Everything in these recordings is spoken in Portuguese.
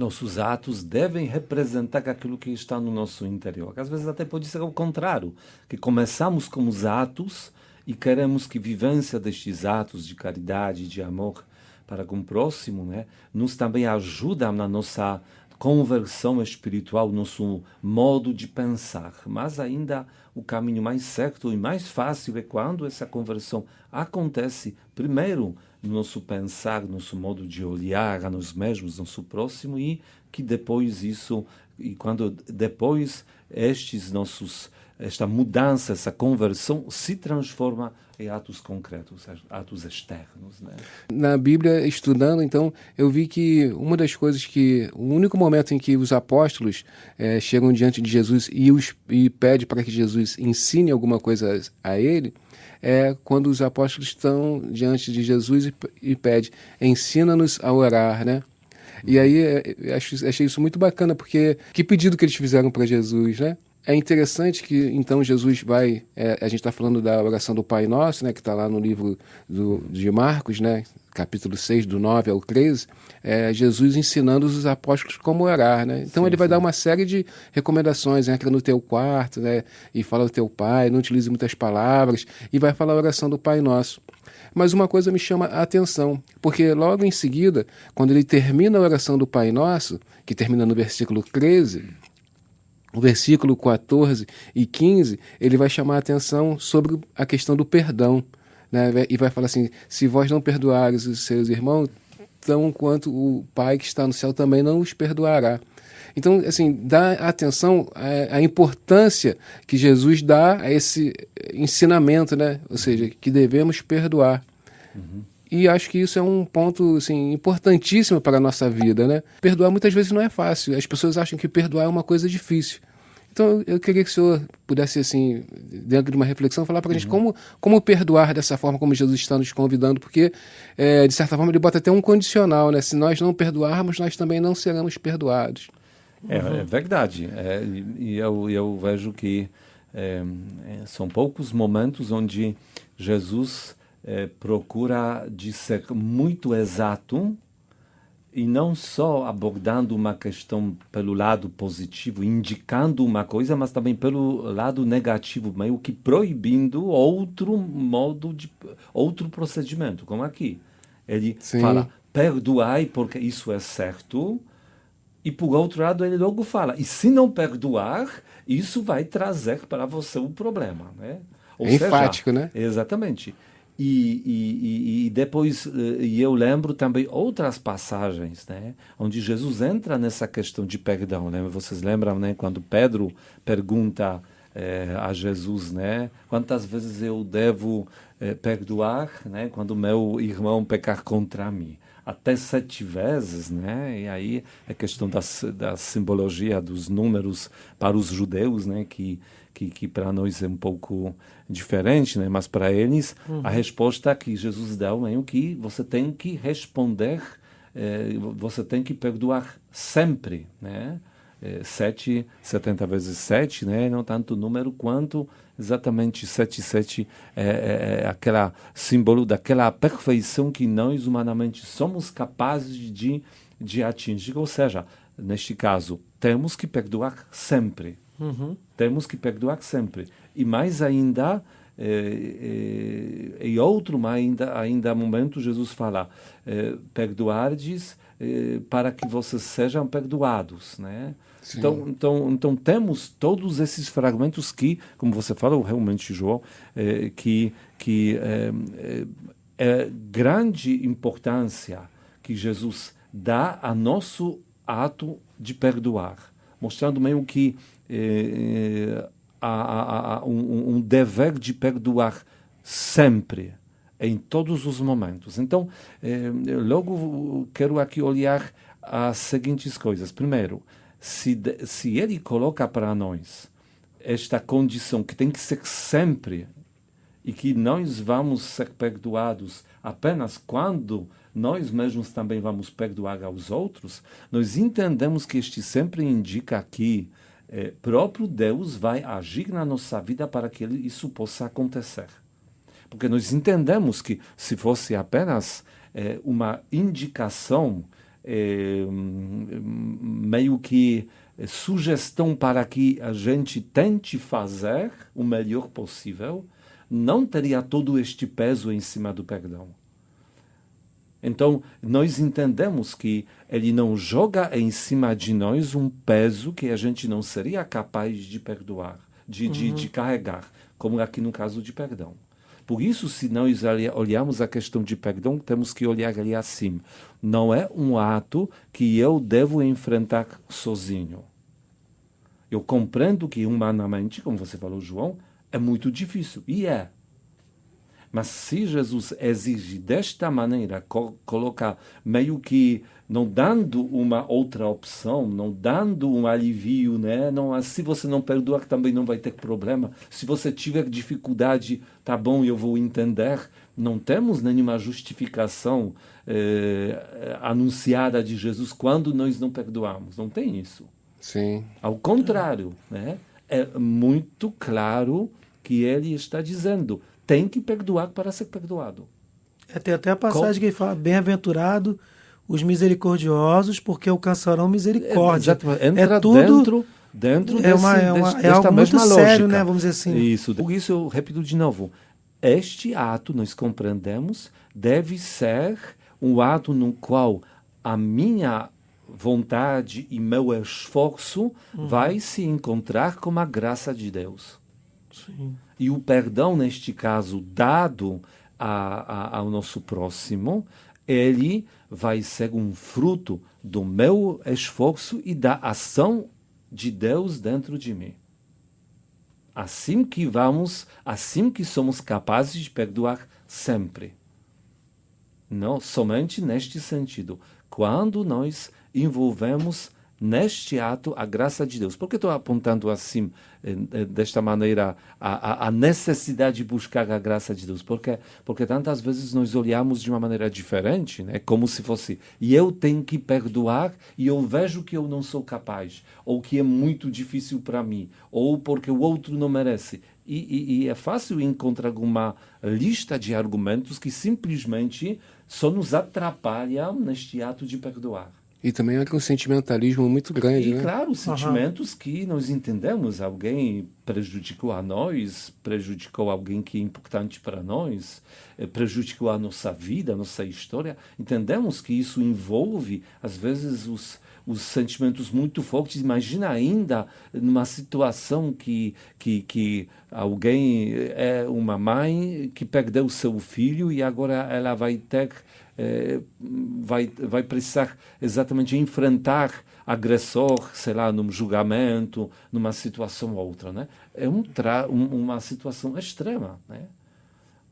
nossos atos devem representar aquilo que está no nosso interior. Às vezes até pode ser o contrário, que começamos com os atos e queremos que a vivência destes atos de caridade, de amor para com o próximo, né, nos também ajuda na nossa conversão espiritual, nosso modo de pensar. Mas ainda o caminho mais certo e mais fácil é quando essa conversão acontece primeiro no nosso pensar, nosso modo de olhar a nós mesmos, nosso próximo, e que depois isso, e quando depois esta mudança, essa conversão se transforma em atos concretos, atos externos, né? Na Bíblia, estudando, então, eu vi que uma das coisas o único momento em que os apóstolos chegam diante de Jesus e pedem para que Jesus ensine alguma coisa a ele, é quando os apóstolos estão diante de Jesus e pedem, ensina-nos a orar, né? E aí achei isso muito bacana, porque que pedido que eles fizeram para Jesus, né? É interessante que, então, Jesus vai... a gente está falando da oração do Pai Nosso, né, que está lá no livro de Marcos, né, capítulo 6, do 9 ao 13, Jesus ensinando os apóstolos como orar, né? Então, ele vai dar uma série de recomendações. Entra no teu quarto, né, e fala do teu Pai, não utilize muitas palavras, e vai falar a oração do Pai Nosso. Mas uma coisa me chama a atenção, porque logo em seguida, quando ele termina a oração do Pai Nosso, que termina no versículo 13... O versículo 14 e 15, ele vai chamar a atenção sobre a questão do perdão, né? E vai falar assim, se vós não perdoares os seus irmãos, tão quanto o Pai que está no céu também não os perdoará. Então, assim, dá atenção à importância que Jesus dá a esse ensinamento, né? Ou seja, que devemos perdoar. Uhum. E acho que isso é um ponto assim, importantíssimo para a nossa vida, né? Perdoar muitas vezes não é fácil. As pessoas acham que perdoar é uma coisa difícil. Então eu queria que o senhor pudesse, assim, dentro de uma reflexão, falar para a gente como perdoar dessa forma como Jesus está nos convidando, porque, de certa forma, ele bota até um condicional, né? Se nós não perdoarmos, nós também não seremos perdoados. É verdade. E eu vejo que são poucos momentos onde Jesus procura de ser muito exato e não só abordando uma questão pelo lado positivo, indicando uma coisa, mas também pelo lado negativo, meio que proibindo outro procedimento, como aqui. Ele fala, perdoai porque isso é certo, e por outro lado ele logo fala, e se não perdoar, isso vai trazer para você um problema, né? Ou seja, enfático, né? Exatamente. E depois eu lembro também outras passagens, né, onde Jesus entra nessa questão de perdão, né? Vocês lembram, né, quando Pedro pergunta a Jesus, né, quantas vezes eu devo perdoar, né, quando meu irmão pecar contra mim? Até 7 vezes, né? E aí é questão da simbologia dos números para os judeus, né, que para nós é um pouco diferente, né? Mas para eles, a resposta que Jesus dá é que você tem que responder, você tem que perdoar sempre, né? 70 vezes 7, né? Não tanto o número quanto exatamente 7 é aquela símbolo daquela perfeição que nós humanamente somos capazes de atingir. Ou seja, neste caso, temos que perdoar sempre. Temos que perdoar sempre. E mais ainda, em outro ainda momento, Jesus fala, perdoardes para que vocês sejam perdoados, né? Então temos todos esses fragmentos que, como você falou realmente, João, que é grande importância que Jesus dá a nosso ato de perdoar, mostrando meio que um dever de perdoar sempre, em todos os momentos. Então, logo quero aqui olhar as seguintes coisas. Primeiro, se ele coloca para nós esta condição que tem que ser sempre e que nós vamos ser perdoados apenas quando nós mesmos também vamos perdoar aos outros, nós entendemos que este sempre indica que próprio Deus vai agir na nossa vida para que isso possa acontecer. Porque nós entendemos que se fosse apenas uma indicação meio que sugestão para que a gente tente fazer o melhor possível, não teria todo este peso em cima do perdão. Então, nós entendemos que ele não joga em cima de nós um peso que a gente não seria capaz de perdoar, de carregar, como aqui no caso de perdão. Por isso, se nós olhamos a questão de perdão, temos que olhar ali assim. Não é um ato que eu devo enfrentar sozinho. Eu compreendo que humanamente, como você falou, João, é muito difícil. E é. Mas se Jesus exige desta maneira, coloca meio que não dando uma outra opção, não dando um alívio, né? Não, se você não perdoar também não vai ter problema. Se você tiver dificuldade, tá bom, eu vou entender. Não temos nenhuma justificação anunciada de Jesus quando nós não perdoamos. Não tem isso. Sim. Ao contrário, né? É muito claro que ele está dizendo: tem que perdoar para ser perdoado. Tem até a passagem que ele fala: bem-aventurado os misericordiosos, porque alcançarão misericórdia. Entra tudo dentro é algo muito sério, né? Vamos dizer assim. Isso. Por isso eu repito de novo: este ato, nós compreendemos, deve ser um ato no qual a minha vontade e meu esforço vai se encontrar com a graça de Deus. Sim. E o perdão, neste caso, dado ao nosso próximo, ele vai ser um fruto do meu esforço e da ação de Deus dentro de mim. Assim que somos capazes de perdoar sempre. Não somente neste sentido. Quando nós envolvemos neste ato a graça de Deus. Por que estou apontando assim, desta maneira, a necessidade de buscar a graça de Deus? Porque tantas vezes nós olhamos de uma maneira diferente, né? Como se fosse, e eu tenho que perdoar e eu vejo que eu não sou capaz, ou que é muito difícil para mim, ou porque o outro não merece. E é fácil encontrar uma lista de argumentos que simplesmente só nos atrapalham neste ato de perdoar. E também é um sentimentalismo muito grande, né? Claro, sentimentos que nós entendemos. Alguém prejudicou a nós, prejudicou alguém que é importante para nós, prejudicou a nossa vida, a nossa história. Entendemos que isso envolve, às vezes, os sentimentos muito fortes. Imagina ainda numa situação que alguém é uma mãe que perdeu seu filho e agora ela vai ter... vai precisar exatamente enfrentar agressor, sei lá, num julgamento, numa situação ou outra, né? É uma situação extrema, né?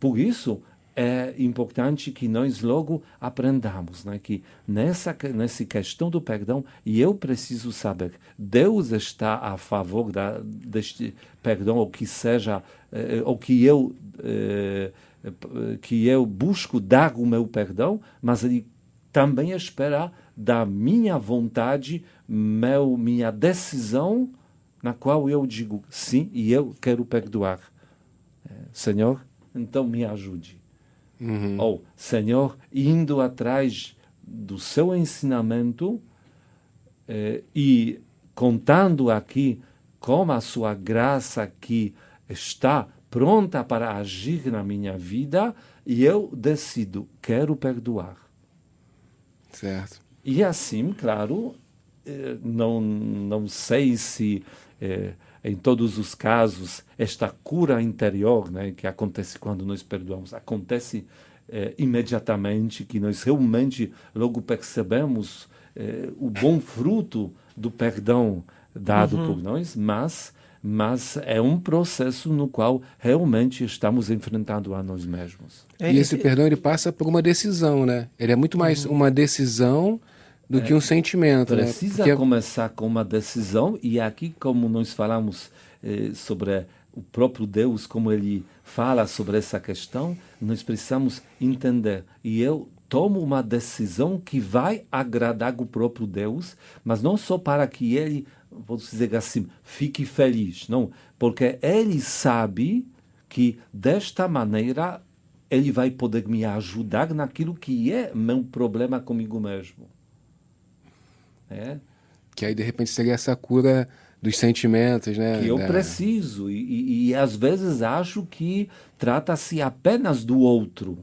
Por isso, é importante que nós logo aprendamos, né, que nessa questão do perdão, e eu preciso saber, Deus está a favor deste perdão, ou que seja, ou que eu busco dar o meu perdão, mas ele também espera da minha vontade, minha decisão, na qual eu digo sim, e eu quero perdoar. Senhor, então me ajude. Ou, Senhor, indo atrás do seu ensinamento e contando aqui com a sua graça que está pronta para agir na minha vida, e eu decido, quero perdoar. Certo. E assim, claro, não sei se em todos os casos esta cura interior, né, que acontece quando nós perdoamos, acontece imediatamente, que nós realmente logo percebemos o bom fruto do perdão dado por nós, mas é um processo no qual realmente estamos enfrentando a nós mesmos. E esse perdão, ele passa por uma decisão, né? Ele é muito mais uma decisão do que um sentimento. Precisa começar com uma decisão, e aqui, como nós falamos sobre o próprio Deus, como ele fala sobre essa questão, nós precisamos entender. E eu tomo uma decisão que vai agradar o próprio Deus, mas não só para que ele, vou dizer assim, fique feliz, não, porque ele sabe que desta maneira ele vai poder me ajudar naquilo que é meu problema comigo mesmo. né? Que aí, de repente, seria essa cura dos sentimentos, né? Que eu preciso. E às vezes acho que trata-se apenas do outro.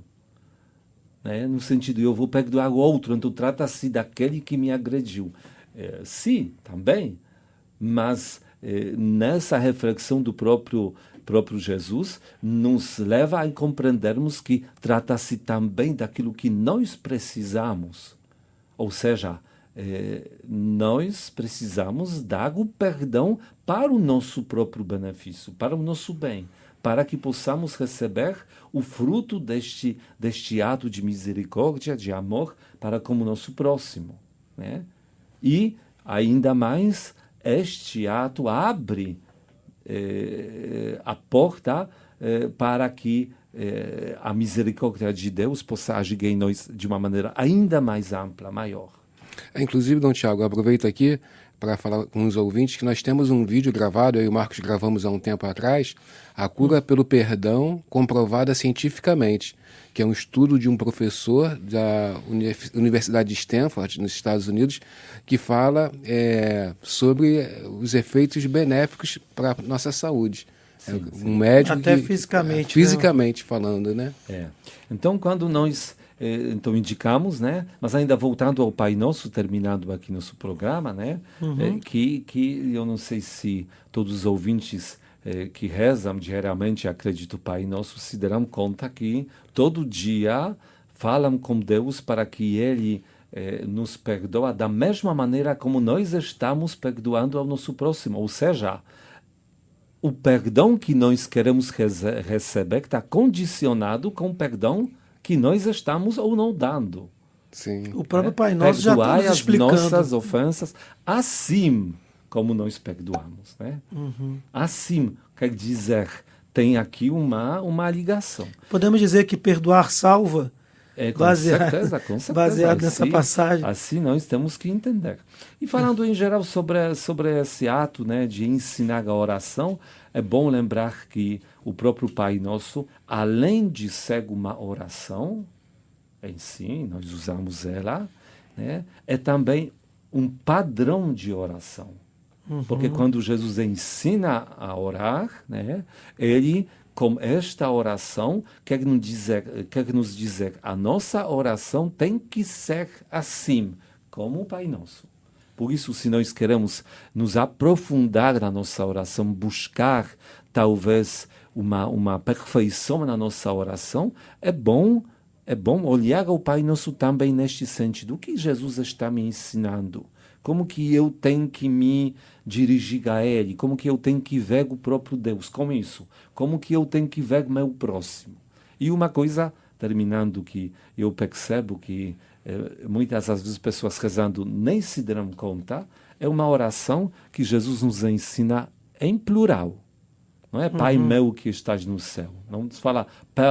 Né? No sentido, eu vou perdoar o outro, então trata-se daquele que me agrediu. Sim, também. Mas nessa reflexão do próprio Jesus, nos leva a compreendermos que trata-se também daquilo que nós precisamos. Ou seja, nós precisamos dar o perdão para o nosso próprio benefício, para o nosso bem, para que possamos receber o fruto deste ato de misericórdia, de amor para com o nosso próximo. Né? E, ainda mais, este ato abre a porta para que a misericórdia de Deus possa agir em nós de uma maneira ainda mais ampla, maior. Inclusive, Dom Tiago, aproveito aqui para falar com os ouvintes que nós temos um vídeo gravado, eu e o Marcos gravamos há um tempo atrás, A Cura pelo Perdão Comprovada Cientificamente, que é um estudo de um professor da Universidade de Stanford, nos Estados Unidos, que fala sobre os efeitos benéficos para a nossa saúde. Sim, sim. Um médico até fisicamente. Fisicamente falando, né? Então, quando nós então indicamos, né? Mas ainda voltando ao Pai Nosso, terminando aqui nosso programa, né? Que eu não sei se todos os ouvintes que rezam diariamente, acredito Pai Nosso, se darão conta que todo dia falam com Deus para que Ele nos perdoa da mesma maneira como nós estamos perdoando ao nosso próximo. Ou seja, o perdão que nós queremos receber está condicionado com o perdão que nós estamos ou não dando. Sim. O próprio Pai Nosso já está nos explicando. Perdoai as nossas ofensas, assim como nós perdoamos. Né? Assim, quer dizer, tem aqui uma ligação. Podemos dizer que perdoar salva? Com certeza. Baseado nessa passagem. Assim nós temos que entender. E falando em geral sobre esse ato, né, de ensinar a oração, é bom lembrar que o próprio Pai Nosso, além de ser uma oração em si, nós usamos ela, né, é também um padrão de oração. Porque quando Jesus ensina a orar, né, ele, com esta oração, quer nos dizer, a nossa oração tem que ser assim, como o Pai Nosso. Por isso, se nós queremos nos aprofundar na nossa oração, buscar talvez uma perfeição na nossa oração, é bom olhar ao Pai Nosso também neste sentido. O que Jesus está me ensinando? Como que eu tenho que me dirigir a Ele? Como que eu tenho que ver o próprio Deus? Como isso? Como que eu tenho que ver meu próximo? E uma coisa, terminando, que eu percebo que muitas das vezes pessoas rezando nem se deram conta, é uma oração que Jesus nos ensina em plural. Não é Pai meu que estás no céu. Não se fala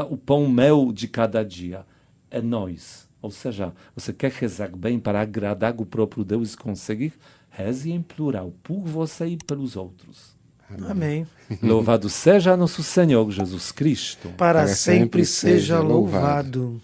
o pão meu de cada dia. É nós. Ou seja, você quer rezar bem para agradar o próprio Deus e conseguir, reze em plural, por você e pelos outros. Amém. Louvado seja nosso Senhor Jesus Cristo. Para sempre seja louvado.